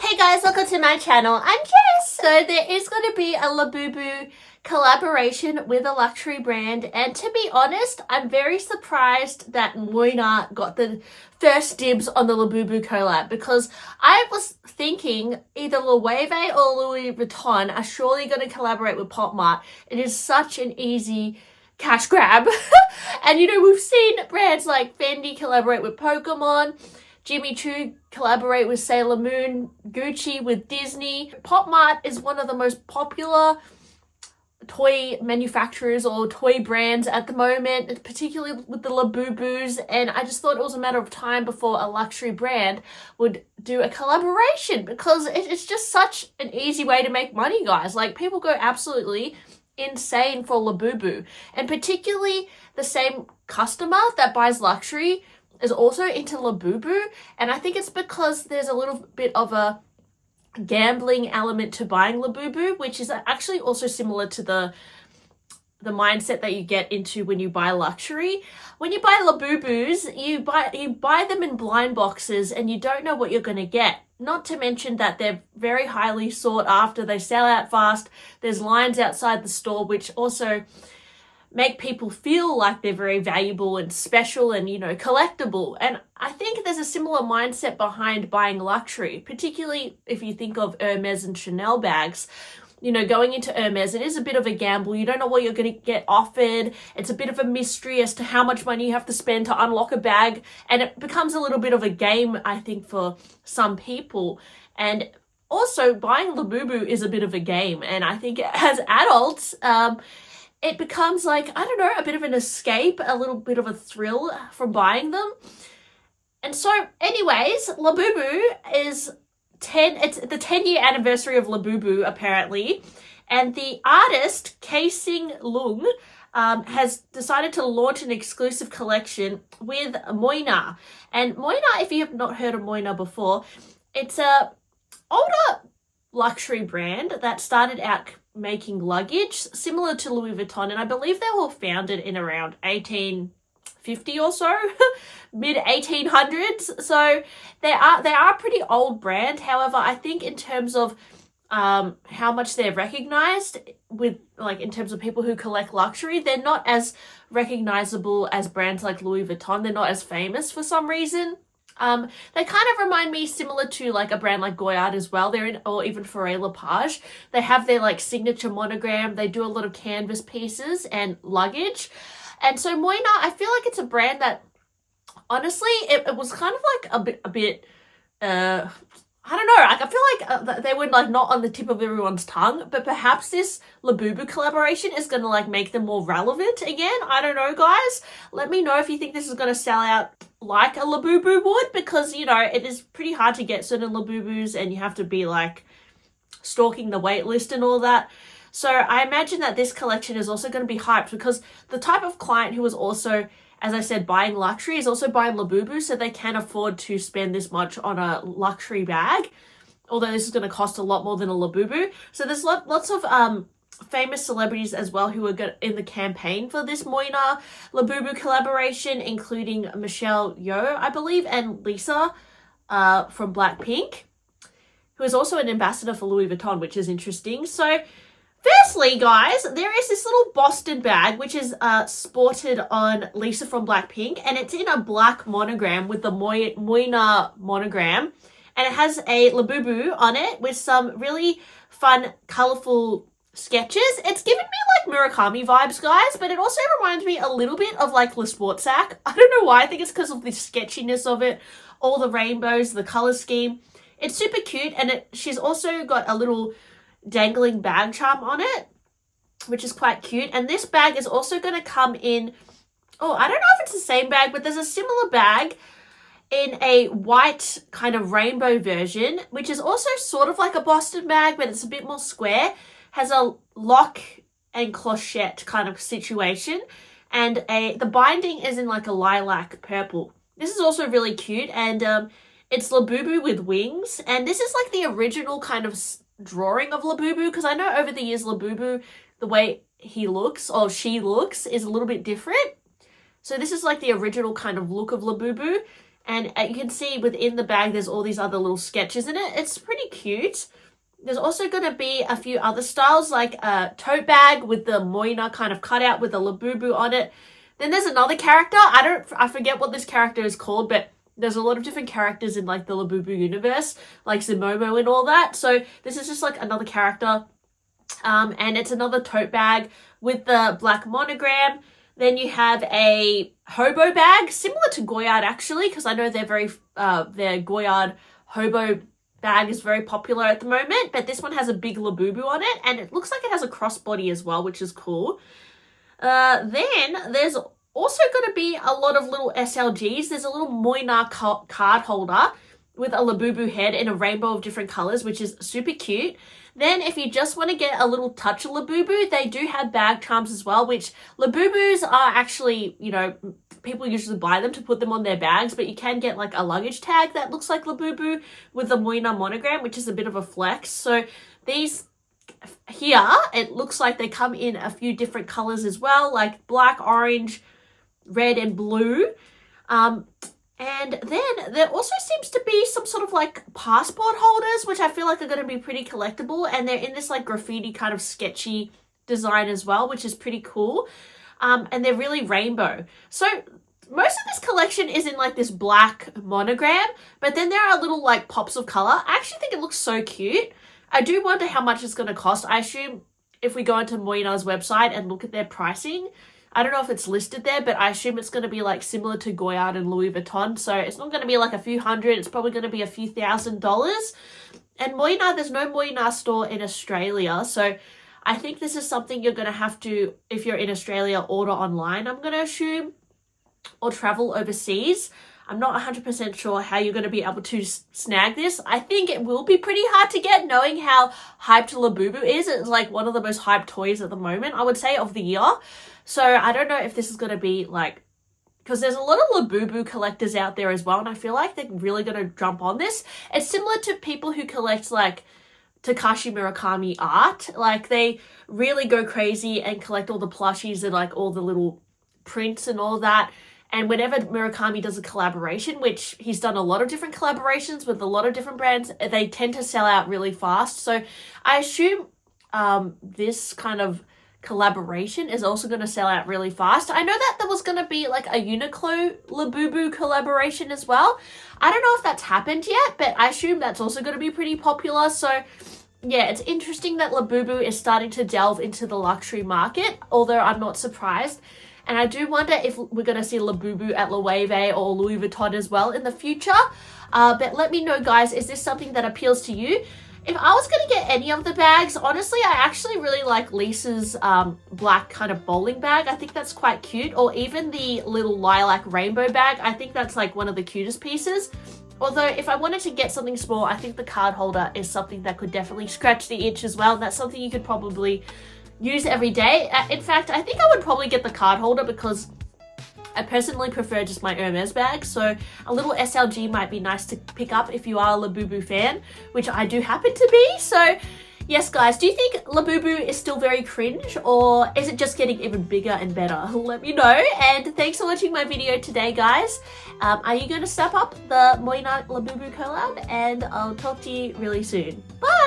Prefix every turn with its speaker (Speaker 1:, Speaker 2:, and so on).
Speaker 1: Hey guys, welcome to my channel. I'm Jess. So there is going to be a Labubu collaboration with a luxury brand, and to be honest, I'm very surprised that Moynat got the first dibs on the Labubu collab, because I was thinking either Loewe or Louis Vuitton are surely going to collaborate with Pop Mart. It is such an easy cash grab. And you know, we've seen brands like Fendi collaborate with Pokemon, Jimmy Choo collaborate with Sailor Moon, Gucci with Disney. Pop Mart is one of the most popular toy manufacturers or toy brands at the moment, particularly with the Labubus, and I just thought it was a matter of time before a luxury brand would do a collaboration, because it's just such an easy way to make money, guys. Like, people go absolutely insane for Labubu, and particularly the same customer that buys luxury is also into Labubu, and I think it's because there's a little bit of a gambling element to buying Labubu, which is actually also similar to the mindset that you get into when you buy luxury. When you buy Labubus, you buy them in blind boxes and you don't know what you're going to get. Not to mention that they're very highly sought after, they sell out fast, there's lines outside the store which also make people feel like they're very valuable and special and, you know, collectible. And I think there's a similar mindset behind buying luxury, particularly if you think of Hermes and Chanel bags. You know, going into Hermes, it is a bit of a gamble. You don't know what you're going to get offered. It's a bit of a mystery as to how much money you have to spend to unlock a bag. And it becomes a little bit of a game, I think, for some people. And also, buying Labubu is a bit of a game. And I think as adults, it becomes like, I don't know, a bit of an escape, a little bit of a thrill from buying them. And so anyways, Labubu is it's the 10-year anniversary of Labubu, apparently. And the artist, Kasing has decided to launch an exclusive collection with Moynat. And Moynat, if you have not heard of Moynat before, it's a older luxury brand that started out making luggage similar to Louis Vuitton, and I believe they were founded in around 1850 or so, mid 1800s. So they are a pretty old brand. However, I think in terms of how much they're recognized with, like, in terms of people who collect luxury, they're not as recognizable as brands like Louis Vuitton. They're not as famous for some reason. They kind of remind me similar to like a brand like Goyard as well. Or even Foray Lepage. They have their like signature monogram. They do a lot of canvas pieces and luggage. And so Moynat, I feel like it's a brand that, honestly, it was kind of like a bit, I don't know, like, I feel like they were like not on the tip of everyone's tongue, but perhaps this Labubu collaboration is going to like make them more relevant again. I don't know, guys. Let me know if you think this is going to sell out like a Labubu would, because, you know, it is pretty hard to get certain Labubus and you have to be like stalking the wait list and all that. So I imagine that this collection is also going to be hyped, because the type of client who is also, as I said, buying luxury is also buying Labubu, so they can afford to spend this much on a luxury bag, although this is going to cost a lot more than a Labubu. So there's lots of famous celebrities as well who are in the campaign for this Moynat Labubu collaboration, including Michelle Yeoh, I believe, and Lisa from Blackpink, who is also an ambassador for Louis Vuitton, which is interesting. So firstly, guys, there is this little Boston bag which is sported on Lisa from Blackpink, and it's in a black monogram with the Moynat monogram, and it has a Labubu on it with some really fun, colourful sketches. It's given me like Murakami vibes, guys, but it also reminds me a little bit of like Le Sportsac. I don't know why. I think it's because of the sketchiness of it, all the rainbows, the colour scheme. It's super cute, and she's also got a little dangling bag charm on it, which is quite cute. And this bag is also going to come in, I don't know if it's the same bag, but there's a similar bag in a white kind of rainbow version, which is also sort of like a Boston bag, but it's a bit more square, has a lock and clochette kind of situation, and the binding is in like a lilac purple. This is also really cute, and it's Labubu with wings, and this is like the original kind of drawing of Labubu, because I know over the years Labubu, the way he looks or she looks is a little bit different. So this is like the original kind of look of Labubu, And you can see within the bag, there's all these other little sketches in it. It's pretty cute. There's also going to be a few other styles, like a tote bag with the Moynat kind of cutout with the Labubu on it. Then there's another character. I forget what this character is called, but there's a lot of different characters in like the Labubu universe, like Zimomo and all that. So this is just like another character. And it's another tote bag with the black monogram. Then you have a hobo bag, similar to Goyard actually, because I know their Goyard hobo bag is very popular at the moment, but this one has a big Labubu on it, and it looks like it has a crossbody as well, which is cool. Then there's also going to be a lot of little SLGs. There's a little Moynat card holder with a Labubu head in a rainbow of different colors, which is super cute. Then if you just want to get a little touch of Labubu, they do have bag charms as well, which Labubus are actually, you know, people usually buy them to put them on their bags, but you can get like a luggage tag that looks like Labubu with the Moynat monogram, which is a bit of a flex. So these here, it looks like they come in a few different colors as well, like black, orange, red, and blue. And then there also seems to be some sort of like passport holders, which I feel like are going to be pretty collectible. And they're in this like graffiti kind of sketchy design as well, which is pretty cool. And they're really rainbow. So most of this collection is in like this black monogram, but then there are little like pops of color. I actually think it looks so cute. I do wonder how much it's going to cost. I assume if we go into Moynat's website and look at their pricing, I don't know if it's listed there, but I assume it's going to be like similar to Goyard and Louis Vuitton. So it's not going to be like a few hundred. It's probably going to be a few $1,000s. And Moynat, there's no Moynat store in Australia. So I think this is something you're going to have to, if you're in Australia, order online, I'm going to assume, or travel overseas. I'm not 100% sure how you're going to be able to snag this. I think it will be pretty hard to get, knowing how hyped Labubu is. It's like one of the most hyped toys at the moment, I would say, of the year. So I don't know if this is going to be like, because there's a lot of Labubu collectors out there as well, and I feel like they're really going to jump on this. It's similar to people who collect like Takashi Murakami art. Like they really go crazy and collect all the plushies and like all the little prints and all that. And whenever Murakami does a collaboration, which he's done a lot of different collaborations with a lot of different brands, they tend to sell out really fast. So I assume this kind of collaboration is also going to sell out really fast. I know that there was going to be like a Uniqlo Labubu collaboration as well. I don't know if that's happened yet, but I assume that's also going to be pretty popular. So yeah, it's interesting that Labubu is starting to delve into the luxury market, although I'm not surprised. And I do wonder if we're going to see Labubu at Loewe or Louis Vuitton as well in the future. But let me know, guys, is this something that appeals to you? If I was going to get any of the bags, honestly, I actually really like Lisa's black kind of bowling bag. I think that's quite cute. Or even the little lilac rainbow bag. I think that's like one of the cutest pieces. Although if I wanted to get something small, I think the card holder is something that could definitely scratch the itch as well. And that's something you could probably use every day. In fact, I think I would probably get the card holder because I personally prefer just my Hermes bag. So a little SLG might be nice to pick up if you are a Labubu fan, which I do happen to be. So yes, guys, do you think Labubu is still very cringe, or is it just getting even bigger and better? Let me know. And thanks for watching my video today, guys. Are you going to snap up the Moynat Labubu collab? And I'll talk to you really soon. Bye!